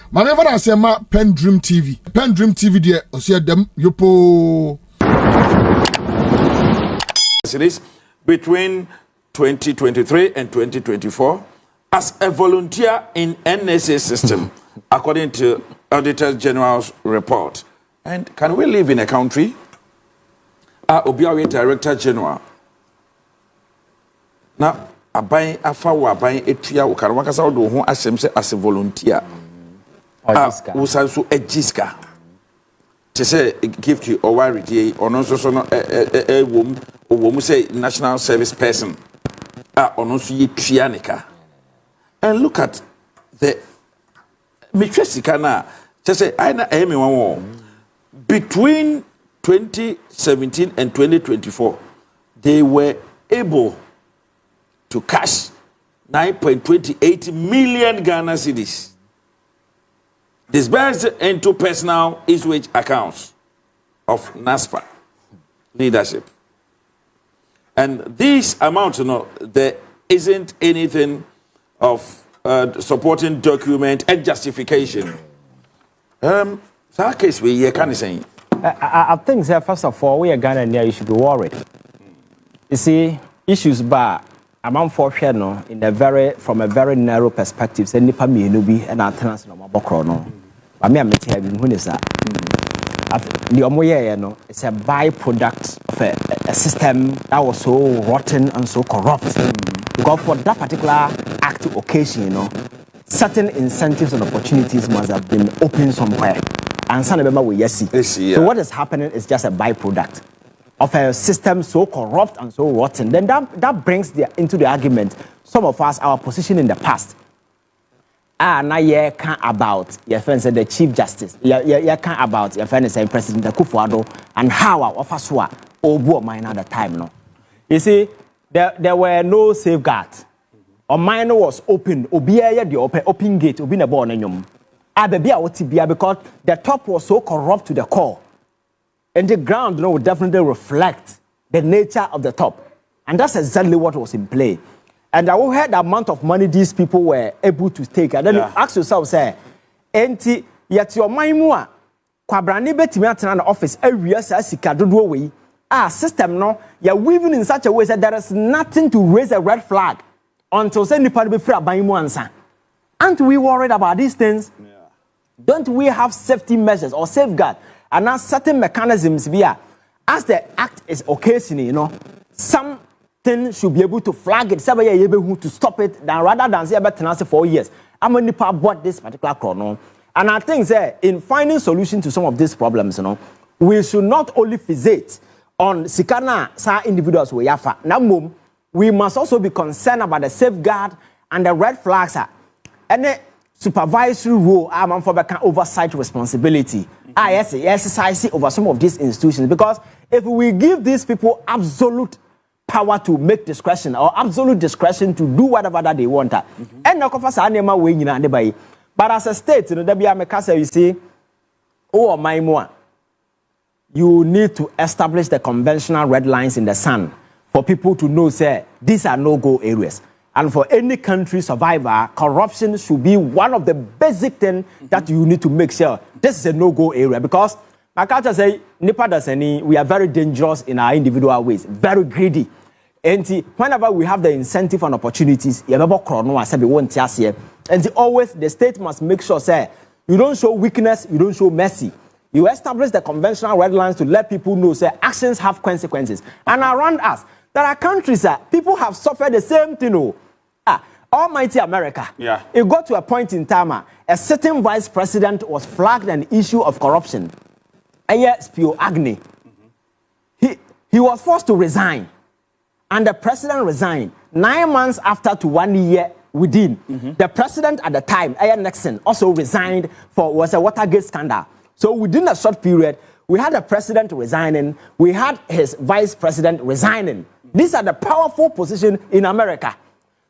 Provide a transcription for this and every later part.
Manever I say ma PENDREAM TV. PENDREAM TV there, I see them yopo. It is between 2023 and 2024 as a volunteer in NSA system, according to Auditor General's report. And can we live in a country? Obiawe Director General. Now, abai afawo abai etua wokarwa kasa wo ho asem se as a volunteer. Usanso ejiska. To say gift you or worry or no so no wom say national service person. Or no so ye trianica. And look at the Michesika na. Just say I na emi one between 2017 and 2024, they were able to cash 9.28 million Ghana cedis disbursed into personal each accounts of NASPA leadership. And this amount, there isn't anything of supporting document and justification. That case we can say. I think that first of all, we are Ghana and you should be worried. You see, issues bar among for no in a from a very narrow perspective. Say nipa mi enubi and our tenants no mabokro no. I mean, I'm not telling you who is that. The omoye no, it's a byproduct of a system that was so rotten and so corrupt. Because for that particular act occasion, certain incentives and opportunities must have been opened somewhere. And some of them we yes see. So what is happening is just a byproduct of a system so corrupt and so rotten. Then that brings into the argument some of us our position in the past. Now you can't about your friend said the Chief Justice. You can't about your friend saying President Akufo-Addo and how our office were over mine at the time. No, you see there were no safeguards. Or mine was open. Obiya the open gate. Obi na born enyom. Because the top was so corrupt to the core. And the ground would definitely reflect the nature of the top. And that's exactly what was in play. And I heard the amount of money these people were able to take. And then you ask yourself, say, enti yet your mind kwabrani betimi atena na office area sa sika dodo we system no you're weaving in such a way that there is nothing to raise a red flag until say nipa be free aban mu ansa. Aren't we worried about these things? Yeah. Don't we have safety measures or safeguard and now certain mechanisms via as the act is occasioning, something should be able to flag it, somebody able to stop it, than rather than say about 4 years. I'm only bought this particular chrono. And I think that in finding solution to some of these problems, we should not only fixate on sikana sa individuals we yafa. Now, we must also be concerned about the safeguard and the red flags. And the supervisory role for oversight responsibility. Yes, exercise over some of these institutions. Because if we give these people absolute power to make discretion or absolute discretion to do whatever that they want, and no but as a state, you see, you need to establish the conventional red lines in the sand for people to know, say, these are no-go areas. And for any country survivor, corruption should be one of the basic things that you need to make sure this is a no-go area. Because, like I say, Nipa does any, we are very dangerous in our individual ways, very greedy. And whenever we have the incentive and opportunities, you never chrono, I said, we won't just here. And always the state must make sure, say, you don't show weakness, you don't show mercy. You establish the conventional red lines to let people know, say, actions have consequences. And around us, there are countries that people have suffered the same thing. Almighty America. Yeah. It got to a point in time, a certain vice president was flagged an issue of corruption. Spio Agni. He was forced to resign. And the president resigned 9 months after to 1 year within. The president at the time, Nixon, also resigned was a Watergate scandal. So within a short period, we had the president resigning, we had his vice president resigning. These are the powerful positions in America.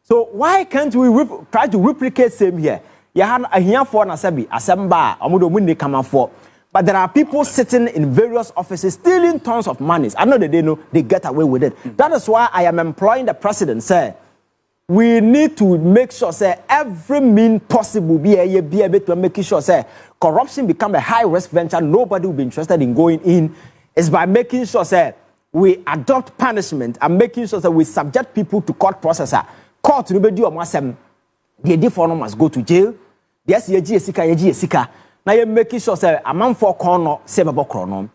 So why can't we try to replicate same here? You had a here for Nasabi, Asamba, Amudo Mundi Kamafo. But there are people sitting in various offices stealing tons of money. I know that they know they get away with it. That is why I am employing the president, sir. we need to make sure say every mean possible be able to make sure say corruption become a high risk venture. Nobody will be interested in going in. It's by making sure say we adopt punishment and making sure that we subject people to court processor. Court no be do omasem. The different must go to jail. Yes, ye sika. Now you making sure say a man for corner save chrono.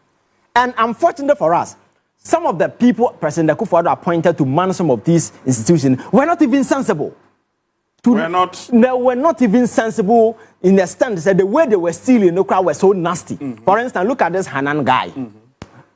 And unfortunately for us, some of the people President Akufo-Addo appointed to man some of these institutions were not even sensible. They were not even sensible in the stance that the way they were stealing the crowd was so nasty. For instance, look at this Hanan guy.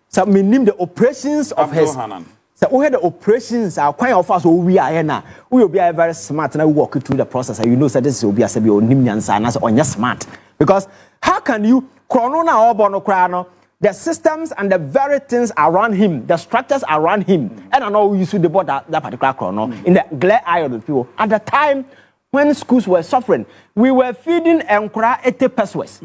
So we name the operations of his. Hanan. So we had the operations are quite of us we are now. We will be very smart and I walk through the process. And you know that this will be a sebi or nimnyansa or smart. Because how can you chronona or bono crano? The systems and the very things around him, the structures around him, and I know you should debate that particular chrono in the glare eye of the people. At the time when schools were suffering, we were feeding Enkura 80 pesos.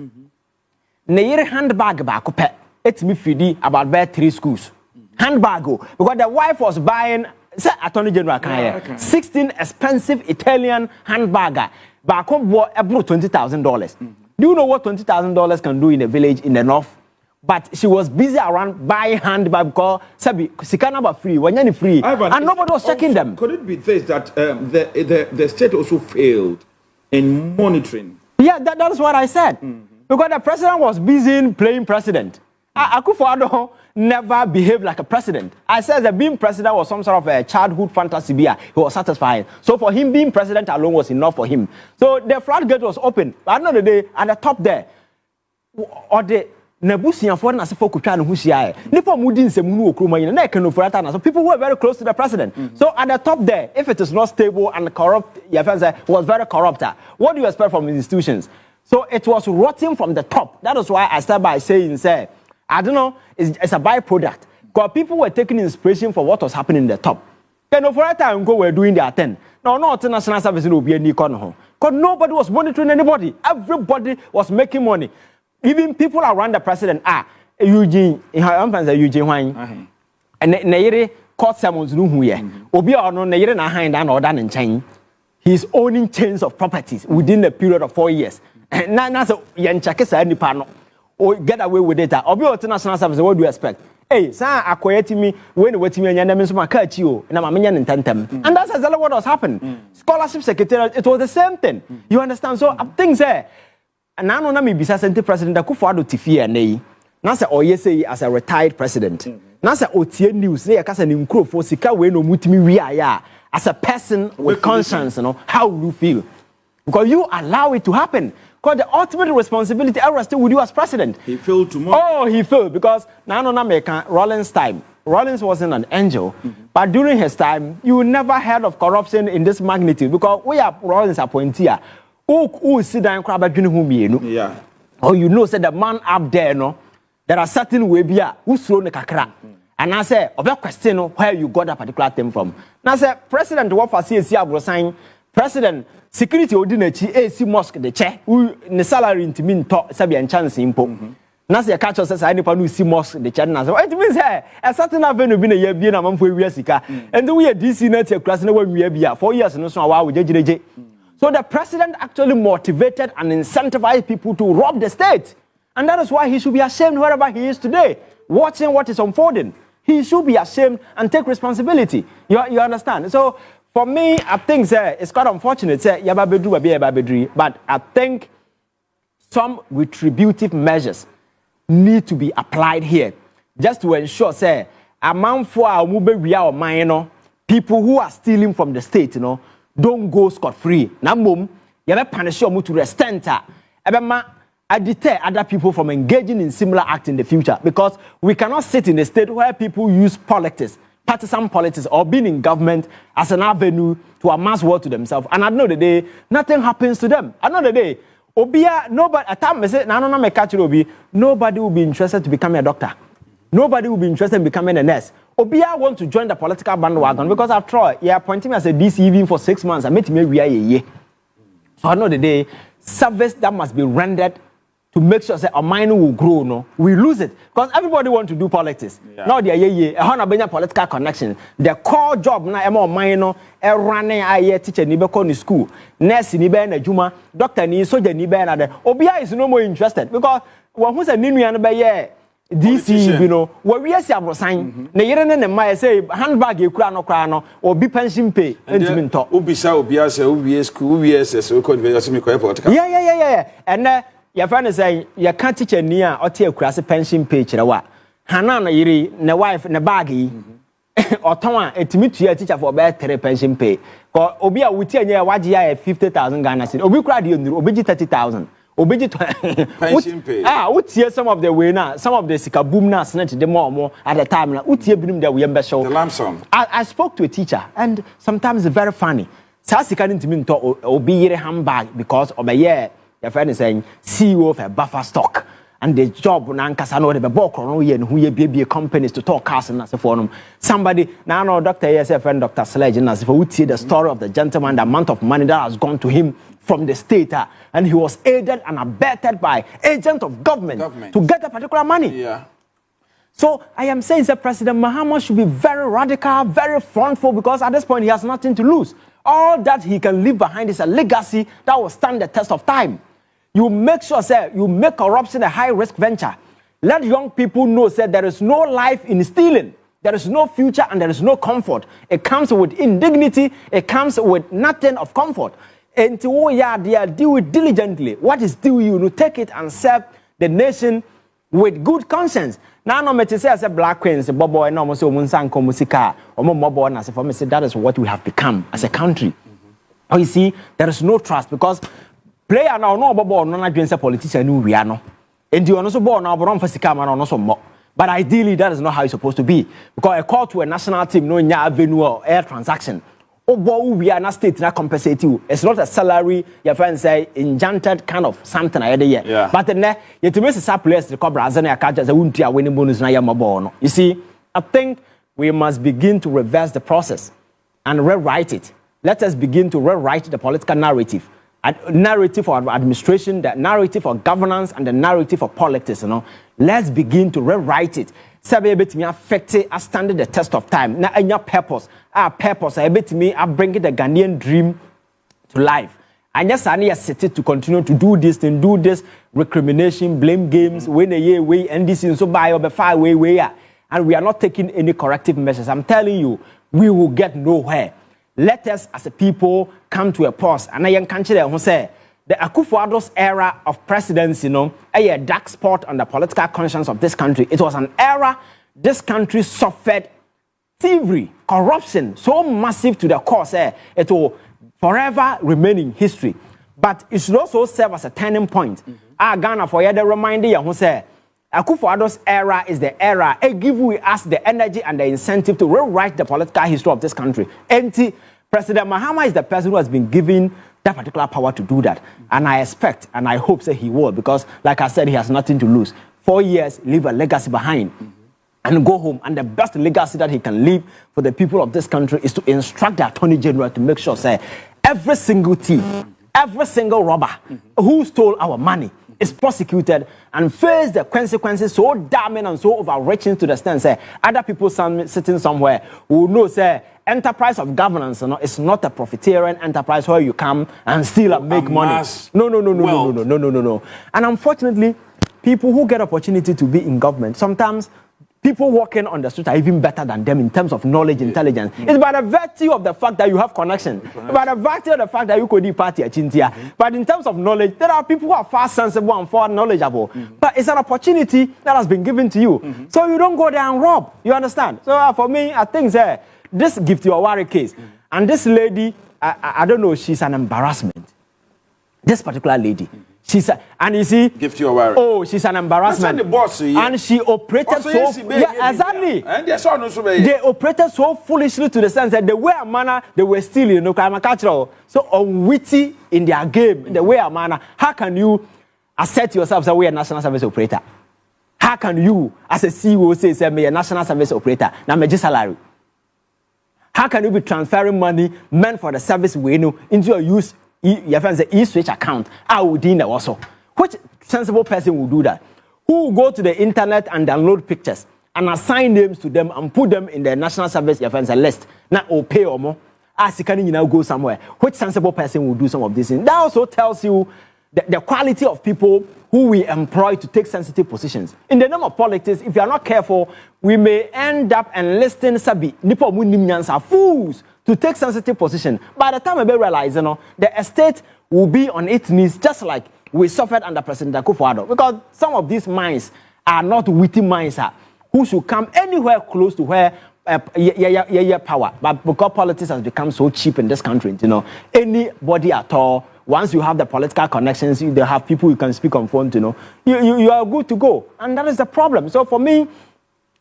Near handbag back up, it's me feeding about 3 schools. Handbag, because the wife was buying, say Attorney General 16 expensive Italian handbagger. Back up bought about $20,000. Do you know what $20,000 can do in a village in the north? But she was busy around buying handbag because Sabi Sikana free, when you're free, and nobody was checking them. Could it be this that the state also failed in monitoring? Yeah, that's what I said. Because the president was busy playing president. Akufo-Addo never behaved like a president. I said that being president was some sort of a childhood fantasy. He was satisfied. So for him, being president alone was enough for him. So the floodgate was open. But at the end of the day, at the top there, or the Nebusian for Nasifokutran Husia, Nipo Mudin Semunu Kruma, na so people who were very close to the president. So at the top there, if it is not stable and corrupt, was very corrupt. What do you expect from institutions? So it was rotting from the top. That is why I start by saying, say, I don't know, it's a byproduct. Because people were taking inspiration for what was happening in the top. Then for a time ago, we're doing their 10. No, international service will be any corner. Because nobody was monitoring anybody. Everybody was making money. Even people around the president Eugene Wine. And Nairi court summons no here. Obi or no Nairi na hand and order and chain. He's owning chains of properties within a period of 4 years. And now so Yanchakesa any panel or get away with it. Obi international service, what do you expect? Hey, sir, acquired me when waiting and Yamis catch you and I'm a million and 10 and that's exactly what was happening. Scholarship secretary, it was the same thing. You understand? So things there. And now, I'm President Akufo-Addo Tifia Nei. Nasa Oyese as a retired president. Nasa OTN News, they are casting in for Sika we no mutimi we are as a person with conscience, you know, how do you feel? Because you allow it to happen. Because the ultimate responsibility rests with you as president. He failed tomorrow. Oh, he failed because now Rollins' time. Rollins wasn't an angel, but during his time, you never heard of corruption in this magnitude because we are Rollins appointee. Who sit down crab at yeah. Or you know, said the man up there, no, there are certain way be who's thrown the kakra. And I say, about question where you got that particular thing from. Now say, President what for CSC was saying, President security ordinary AC mosque the chair, who the salary into mean talk Sabian chance impo. Now say catch us as I never see mosque the chair. Now it means hey, a certain avenue been a year being a month for Yesika. And the way DC net class no one we be 4 years and so while we JJ. So the president actually motivated and incentivized people to rob the state. And that is why he should be ashamed wherever he is today, watching what is unfolding. He should be ashamed and take responsibility. You understand? So for me, I think it's quite unfortunate. But I think some retributive measures need to be applied here just to ensure, a man for our minor people who are stealing from the state, you know, don't go scot-free. Now, mum, you have punish you to restent her. I deter other people from engaging in similar acts in the future because we cannot sit in a state where people use politics, partisan politics, or being in government as an avenue to amass wealth to themselves. And at the end of the day, nothing happens to them. At the end of the day, nobody, at time, nobody will be interested to become a doctor. Nobody will be interested in becoming a nurse. Obia want to join the political bandwagon because after all, you're appointing me as a DC even for 6 months. I met me a year. So I know the day service that must be rendered to make sure that our mind will grow, no, we lose it. Because everybody want to do politics. Yeah. Now they are political connection. The core job na emo mind no running a teacher ni be in school, nurse ni be na juma, doctor ni soldier ni be na de. Obia is no more interested because when who say ninu an be DC, you know, we are sign. Na yere ne ma say handbag e kura no obi pension pay entiminto. Obisa obia say obi school we so ko university me ko political. Yeah. And your friend is saying you can't teach a near or take a pension page. Hana yiri na wife na baggy or Toma a Timothy teacher for better pension pay. Because Obia would tell you what year 50,000 Ghana cedis. Obi crowd you obiji 30,000. Obiji pension pay. Would hear some of the way now, some of the sika boom now snatch the more at the time. Would hear bring the Wemba show. The lamb song. I spoke to a teacher and sometimes it's very funny. Sasika didn't mean to obi handbag because of a year. Your friend is saying CEO of a buffer stock and the job nankasa no the bulk no ye who ye be companies to talk cars and for them. Somebody now no Dr. ESF and Dr. Sledge and as if we see the story of the gentleman, the amount of money that has gone to him from the state and he was aided and abetted by agents of government to get a particular money. Yeah. So I am saying that President Mahama should be very radical, very frontful because at this point he has nothing to lose. All that he can leave behind is a legacy that will stand the test of time. You make sure, sir, you make corruption a high-risk venture. Let young people know, sir, there is no life in stealing. There is no future and there is no comfort. It comes with indignity. It comes with nothing of comfort. And to deal with diligently. What is due you? Take it and serve the nation with good conscience. Now, no matter say as a black queen, say bobo, and almost munsanko musika, or mobo, and as for me, say that is what we have become as a country. Oh, you see, there is no trust because player now no bobo no against a politician who we are no. And you also born now born for sikama no so more. But ideally, that is not how it's supposed to be. Because a call to a national team, no nya avenue or air transaction. Oh boy, we are not state na compensate you. It's not a salary, your friends say enchanted kind of something I hear. Yeah. But then you to miss a place the cobra as a catch as a won't winning bonus na yamobono. You see, I think we must begin to reverse the process and rewrite it. Let us begin to rewrite the political narrative. A narrative for administration, the narrative for governance, and the narrative for politics, you know. Let's begin to rewrite it. Sabe bit me affect it, standing the test of time. Now, in your purpose, I bet me, I bring the Ghanaian dream to life. And yes, I need a city to continue to do this and do this recrimination, blame games, when a year way, and this is so by or far way, and we are not taking any corrective measures. I'm telling you, we will get nowhere. Let us, as a people, come to a pause. And I can tell you, say, the Akufo-Addo's era of presidency, you know, a dark spot on the political conscience of this country. It was an era this country suffered thievery, corruption, so massive to the core. It will forever remain in history. But it should also serve as a turning point. Ghana, for you, the reminder, who say, Akufo-Addo's era is the era. It gives us the energy and the incentive to rewrite the political history of this country. And President Mahama is the person who has been given that particular power to do that. And I expect and I hope that he will, because like I said, he has nothing to lose. 4 years, leave a legacy behind and go home. And the best legacy that he can leave for the people of this country is to instruct the Attorney General to make sure, say, every single thief, every single robber who stole our money is prosecuted and face the consequences so damning and so overreaching to the extent, say, other people sitting somewhere who know, say, enterprise of governance, you know, it's not a profiteering enterprise where you come and steal and make money. No. And unfortunately, people who get opportunity to be in government, sometimes people working on the street are even better than them in terms of knowledge, intelligence. It's by the virtue of the fact that you have connection. By the virtue of the fact that you could be party at Chintia. But in terms of knowledge, there are people who are far sensible and far knowledgeable. But it's an opportunity that has been given to you. So you don't go there and rob. You understand? So for me, I think this gift you a worry case. And this lady, I don't know, she's an embarrassment. This particular lady. And you see, gift you a worry. Oh, she's an embarrassment. The boss, and she operated exactly. And they operated so foolishly to the sense that the way a manner they were stealing, you know, so unwitty in their game, in the way a manner. How can you assert yourself as a national service operator? How can you, as a CEO, say me a national service operator? Now me just salary. How can you be transferring money meant for the service we know into your use? Your friends say e-switch account. I would also. Which sensible person will do that? Who will go to the internet and download pictures and assign names to them and put them in the National Service Defense list? Now, or pay or more. As you can now go somewhere. Which sensible person will do some of these things? That also tells you the quality of people who we employ to take sensitive positions. In the name of politics, if you are not careful, we may end up enlisting Sabi, Nipo Munimyans are fools to take sensitive position. By the time we realize, the estate will be on its knees, just like we suffered under President Akufo-Addo. Because some of these minds are not witty minds who should come anywhere close to where power. But because politics has become so cheap in this country, anybody at all, once you have the political connections, they have people you can speak on phone, you are good to go. And that is the problem. So for me,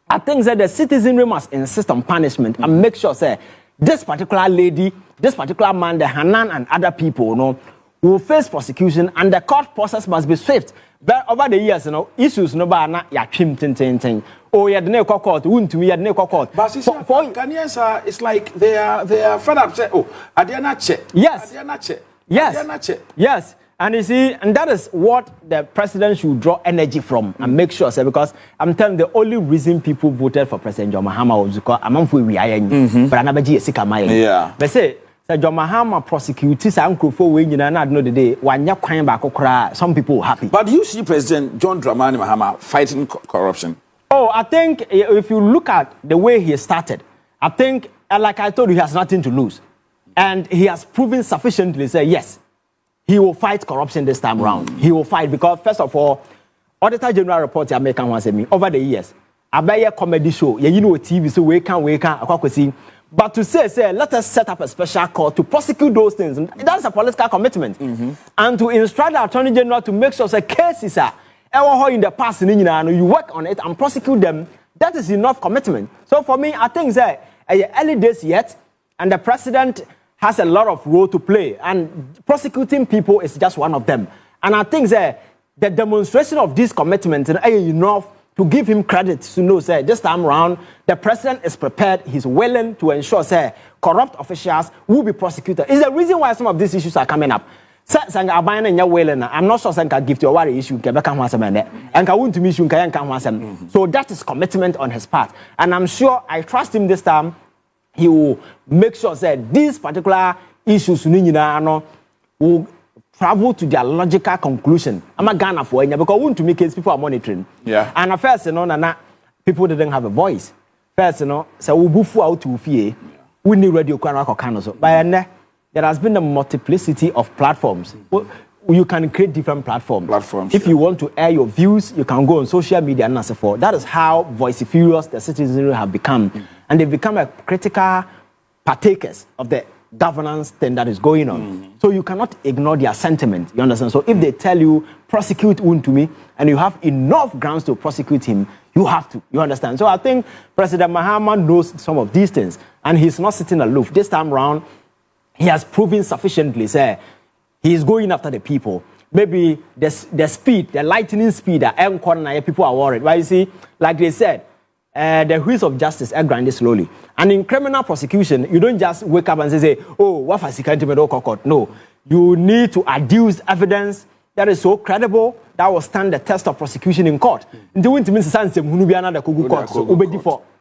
I think that the citizenry must insist on punishment and make sure, say, this particular lady, this particular man, the Hanan and other people, will face prosecution, and the court process must be swift. But over the years, issues no ba ya chim ting. Oh, you had no court, wouldn't we had no court. But Ghanaians it's like they are fed up. Say, oh, I dare not check. Yes. I dare not check. Yes. I dare not check. Yes. And you see, and that is what the president should draw energy from and make sure, say, because I'm telling you, the only reason people voted for President John Mahama was because I'm for we are but I never yeah. But say John Mahama prosecutors and Krufo we know the day when you crying back some people happy. But do you see President John Dramani Mahama fighting corruption? Oh, I think if you look at the way he started, I think, like I told you, he has nothing to lose. And he has proven sufficiently, say, yes, he will fight corruption this time around. He will fight because, first of all, Auditor General report American wants me over the years. I buy a comedy show, TV, so we can see. But to say, let us set up a special court to prosecute those things. That's a political commitment. And to instruct the Attorney General to make sure the cases are in the past, you work on it and prosecute them. That is enough commitment. So for me, I think that early days yet, and the president has a lot of role to play, and prosecuting people is just one of them. And I think that the demonstration of this commitment is enough to give him credit to know, say, this time around, the president is prepared, he's willing to ensure, say, corrupt officials will be prosecuted. It's the reason why some of these issues are coming up. I'm not sure I can give to a worry issue, and I want to miss you. So that is commitment on his part. And I'm sure, I trust him this time, he will make sure that these particular issues will travel to their logical conclusion. I'm a Ghana for it because want to make case people are monitoring. Yeah. And at first, people didn't have a voice. First, so we bufu out to fear. We need radio so. But there has been a multiplicity of platforms. You can create different platforms. If you want to air your views, you can go on social media and so forth. That is how vociferous the citizens have become. And they've become a critical partakers of the governance thing that is going on. So you cannot ignore their sentiment. You understand? So if they tell you, prosecute Untumi, and you have enough grounds to prosecute him, you have to. You understand? So I think President Mahama knows some of these things. And he's not sitting aloof. This time around, he has proven sufficiently, say, he is going after the people. Maybe the speed, the lightning speed, people are worried. But you see, like they said, the wheels of justice are grinding slowly. And in criminal prosecution, you don't just wake up and say, oh, what has he can't court? No. You need to adduce evidence that is so credible that will stand the test of prosecution in court. So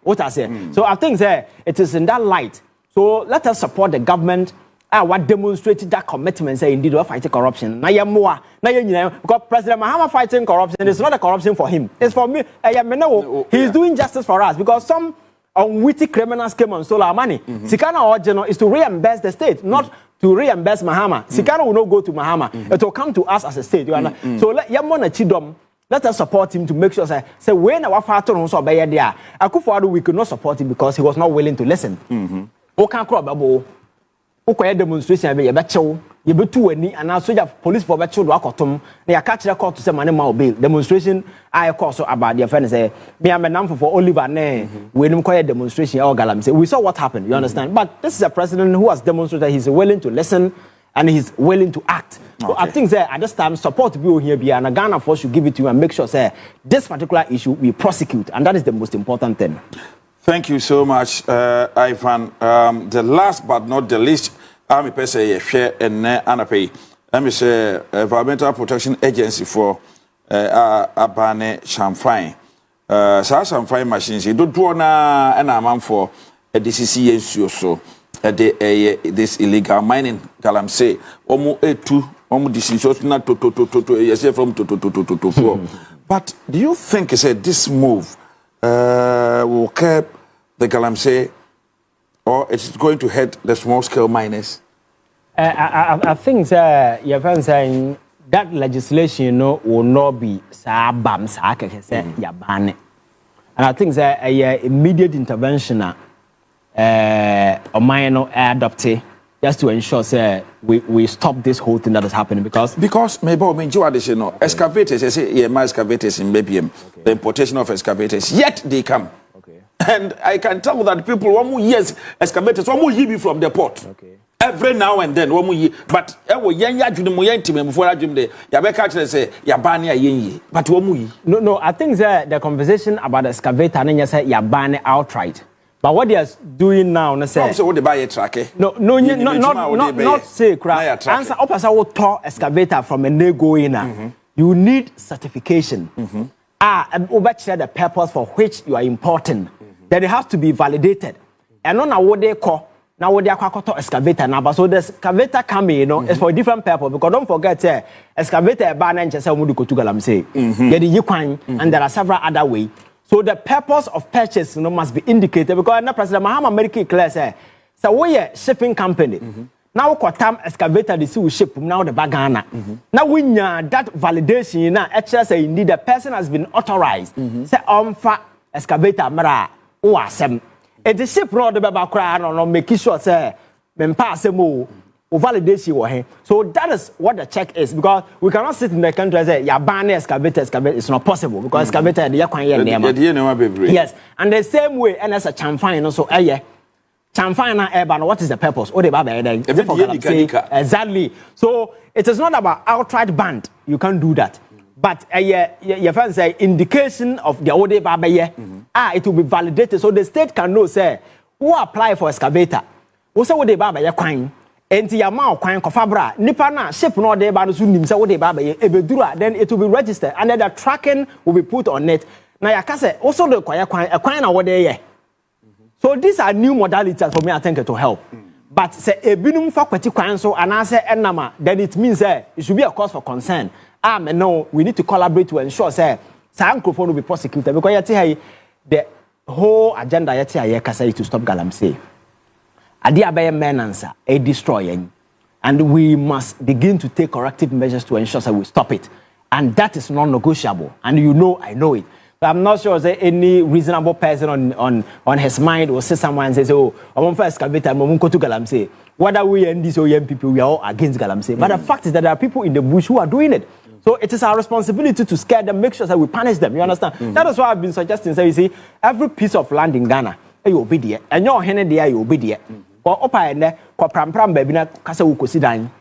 what I say. So I think that it is in that light. So let us support the government. What demonstrated that commitment, say indeed we're fighting corruption. Because President Mahama fighting corruption is not a corruption for him. It's for me. He's doing justice for us because some unwitty criminals came and stole our money. Sikana original is to reimburse the state, not to reimburse Mahama. Sikana will not go to Mahama. It will come to us as a state. So let us support him to make sure say when our father also be there. Akufo-Addo, we could not support him because he was not willing to listen. Demonstration you be too any and now soldier police for better do akotom na ya catch record to say money ma obey demonstration I call so about their friend say me am number for Oliver ne we nim call demonstration all galam say we saw what happened, you understand, but this is a president who has demonstrated he's willing to listen and he's willing to act. So I think that at this time support to be here be and Ghana force should give it to you and make sure say this particular issue we prosecute, and that is the most important thing. Thank you so much, Ivan. The last but not the least, I'm a person share and anapay. let me say Environmental Protection Agency for abane champagne champagne machines do na na man for DCC so this illegal mining galamsey omo etu omo decision na to yes from to but do you think this move will curb the galamsey or it's going to hurt the small scale miners? I think your friend saying that legislation will not be bam yabane. And I think that immediate intervention adopted just to ensure we stop this whole thing that is happening because maybe excavators excavators in BBM, the importation of excavators, yet they come. Okay. And I can tell that people yes excavators from the port. Okay. Every now and then, but no, I think the conversation about the excavator and say yabane outright. But what they are doing now, not say not say crap. Answer opposite will tow excavator from a nego in. You need certification. Over the purpose for which you are importing. Then it has to be validated. And not what they call. Now what they are excavator now, but so the excavator coming, is for a different purpose because don't forget, excavator ban and just say go to galamsey. And there are several other ways. So the purpose of purchase, must be indicated because now President Mahama make it clear so we a shipping company. Now time excavator the sea ship now the bagana. Now we that validation now actually say indeed the person has been authorized. Say fa excavator mara o asem. And the ship road the background or make sure say pass validation. So that is what the check is because we cannot sit in the country and say ban excavator. It's not possible because excavator yes, and the same way and as a champagne also champagne and what is the purpose? Exactly. So it is not about outright ban. You can't do that. But your friend say indication of the Ode Babaye, it will be validated so the state can know say who apply for excavator. Who say Ode Babaye coin, and the amount coin kofabra, Nipana, ship no de banusunim say Ode Babaye, ebedura, then it will be registered and then the tracking will be put on it. Now ya say also the coin a coin award. So these are new modalities for me I think to help. But say a binum for kweti coin so and I say enama, then it means it should be a cause for concern. No, we need to collaborate to ensure say microphone will be prosecuted because the whole agenda is to stop galamsey. Adi abaye menansa a destroying, and we must begin to take corrective measures to ensure that we stop it, and that is non-negotiable. And I know it. But I'm not sure that any reasonable person on his mind will say someone and says, "Oh, I want to excavate and I want to go to galamsey." Whether we and these young people, we are all against galamsey. But the fact is that there are people in the bush who are doing it. So it is our responsibility to scare them, make sure that we punish them. You understand? That is why I've been suggesting. So you see, every piece of land in Ghana, you be there, and your hand there, you be there. Or up and there, pram baby na kasa ukosi dan.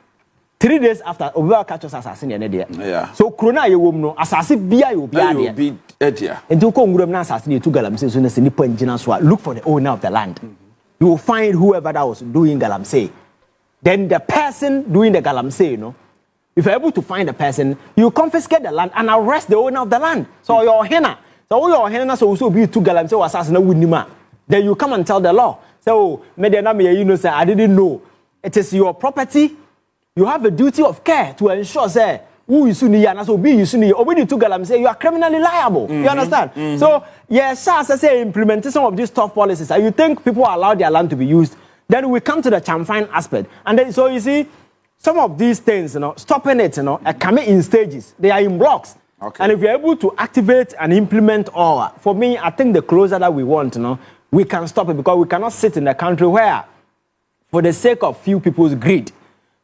3 days after, we will catch us assassin in there. Yeah. So Krona you will know assassin be there. And to come na assassin to galamsey so na se nipa njina so look for the owner of the land. You will find whoever that was doing galamsey. Then the person doing the galamsey, if you're able to find the person, you confiscate the land and arrest the owner of the land. So your henna. So your henna so also be to galamsey or assassin winima. Then you come and tell the law. So say I didn't know. It is your property. You have a duty of care to ensure say who is Suniya so be you Suniya. Obedi to galamsey, you are criminally liable. You understand? So yes, as I say, implementing some of these tough policies. You think people allow their land to be used? Then we come to the champagne aspect. And then so you see, some of these things, stopping it, coming in stages. They are in blocks. Okay. And if you're able to activate and implement all, for me, I think the closer that we want, we can stop it because we cannot sit in a country where, for the sake of few people's greed,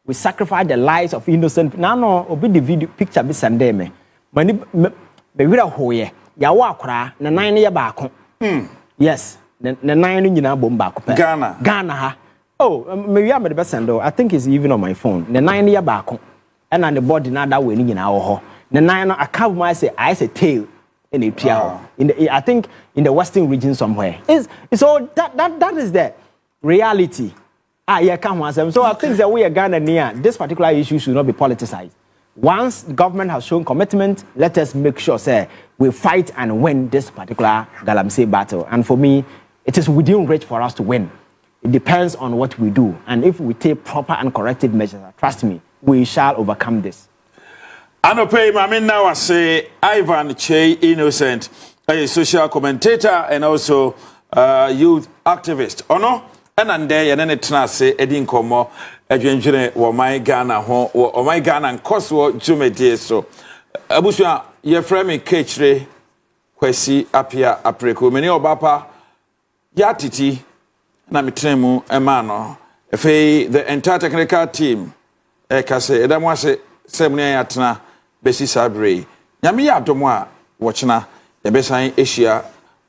we sacrifice the lives of innocent people. No, obi the video picture be Sunday me. Mani be wira hoye. Ya wa kra na 9 year baako. Yes. Na 9 nyina bom baako pe. Ghana ha. Oh, maybe I'm the best sendo. I think it's even on my phone. The 9 year baako. And on the body na that way nyina wo ho. The 9 I can't say I say tail in the I think in the western region somewhere. It's all that is the reality. Yeah, come on. So I think that we are Ghana near this particular issue should not be politicized. Once the government has shown commitment, let us make sure, say, we fight and win this particular Galamsey battle. And for me, it is within reach for us to win. It depends on what we do. And if we take proper and corrective measures, trust me, we shall overcome this. Anope, Mami now I say Ivan Che Innocent, a social commentator and also youth activist. Ono? And then and then it say Edin Komo, Edwin or my Ghana or my Ghana and Coswo Jumede so. Abusha, ye frame Kechre, Kwesi Apia Apreko, many obapa Yatiti, Namitremu, Emano, the entire technical team, Ekase, Edamwase, Semnia Yatna, Bessi Sabre, Yamia Domwa, Watchna, the Besai Asia,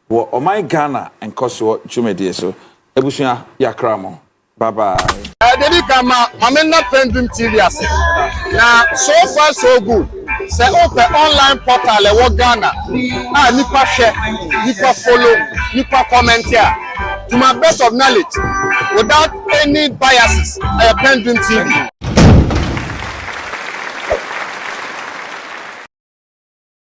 or my Ghana and Coswo Jumede so. Ebusia yakramo. Bye bye. Dedi kama mamena PENDREAM TV ase. Na so far so good. Say open online portal e wo Ghana. Ah nipa share, nipa follow, nipa comment here. To my best of knowledge, without any biases, PENDREAM TV.